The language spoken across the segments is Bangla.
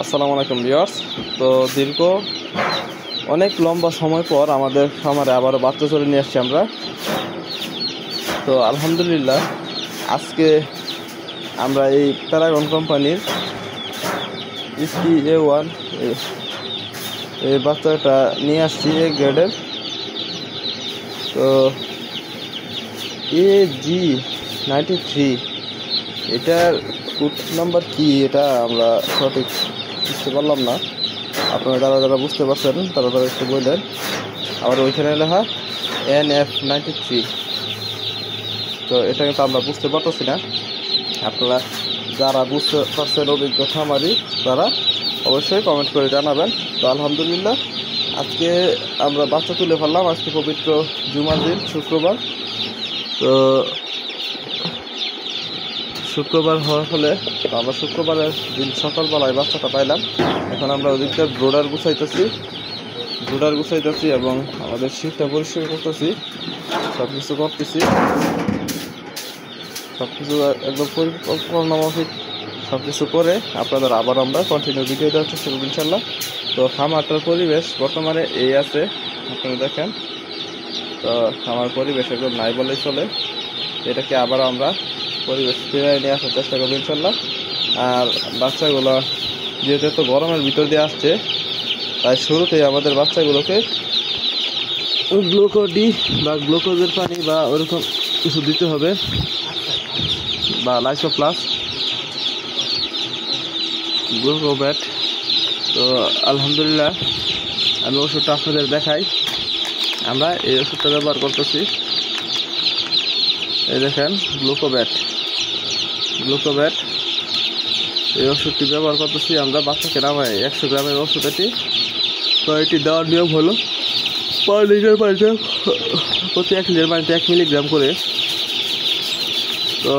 আসসালামু আলাইকুম ভিউয়ার্স। তো দীর্ঘ অনেক লম্বা সময় পর আমাদের খামারে আবারও বাচ্চা চলে নিয়ে আসছি আমরা। তো আলহামদুলিল্লাহ আজকে আমরা এই প্যারাগন কোম্পানির SPA1 এই বাচ্চাটা নিয়ে আসছি এ গ্রেডের। তো AG93 এটার কোড নাম্বার কি এটা আমরা সঠিক বুঝতে পারলাম না। আপনারা যারা বুঝতে পারছেন তারা একটু বললেন। আবার ওইখানে লেখা NF93, তো এটা কিন্তু আমরা বুঝতে পারতেছি না। আপনারা যারা বুঝতে পারছেন অভিজ্ঞ খামারি তারা অবশ্যই কমেন্ট করে জানাবেন। তো আলহামদুলিল্লাহ আজকে আমরা বাচ্চা তুলে ফেললাম। আজকে পবিত্র জুমার দিন, শুক্রবার। তো শুক্রবার হওয়ার ফলে আমরা শুক্রবারের দিন সকালবেলায় বাচ্চাটা পাইলাম। এখন আমরা ওদিকটা ব্রোডার গুছাইতেছি এবং আমাদের শীতটা পরিষ্কার করতেছি, সব কিছু করতেছি, সব কিছু একদম পরিকল্পনা মাফিক সব কিছু করে আপনাদের আবার আমরা কন্টিনিউ ভিডিও দেওয়ার চেষ্টা করব ইনশাল্লাহ। তো খামারটার পরিবেশ বর্তমানে এই আছে, আপনারা দেখেন। তো খামার পরিবেশ একদম নাই বলেই চলে। এটাকে আবার আমরা পরিবেশ ফিরিয়ে নিয়ে আসার চেষ্টা করবো ইনশাল্লাহ। আর বাচ্চাগুলো যেহেতু এত গরমের ভিতর দিয়ে আসছে, তাই শুরুতেই আমাদের বাচ্চাগুলোকে গ্লুকোডি বা গ্লুকোজের পানি বা ওরকম কিছু দিতে হবে, বা লাইসো প্লাস গ্লুকোব্যাট। তো আলহামদুলিল্লাহ আমি ওষুধটা আপনাদের দেখাই। আমরা এই ওষুধটা ব্যবহার করতেছি, এই দেখেন গ্লুকোব্যাট এই ওষুধটি ব্যবহার করতেছি আমরা বাচ্চাকে নামায়। 100 গ্রামের ওষুধ এটি। তো এটি দেওয়ার নিয়ম হলো পার লিটার পানিতে প্রতি 1 লিটার পানিতে 1 মিলিগ্রাম করে। তো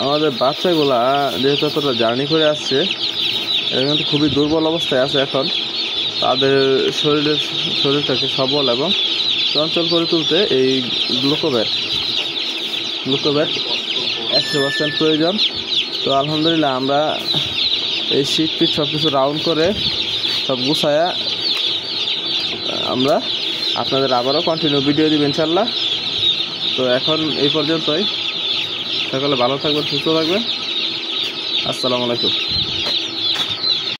আমাদের বাচ্চাগুলা যেহেতু এতটা জার্নি করে আসছে, এটা কিন্তু খুবই দুর্বল অবস্থায় আছে। এখন তাদের শরীরটাকে সবল এবং চঞ্চল করে তুলতে এই গ্লুকোব্যাট 100% প্রয়োজন। তো আলহামদুলিল্লাহ আমরা এই শীত সব কিছু রাউন্ড করে সব গুছায়া আমরা আপনাদের আবারও কন্টিনিউ ভিডিও দিব ইনশাল্লাহ। তো এখন এই পর্যন্তই। সকলে ভালো থাকবেন, সুস্থ থাকবেন। আসসালামু আলাইকুম।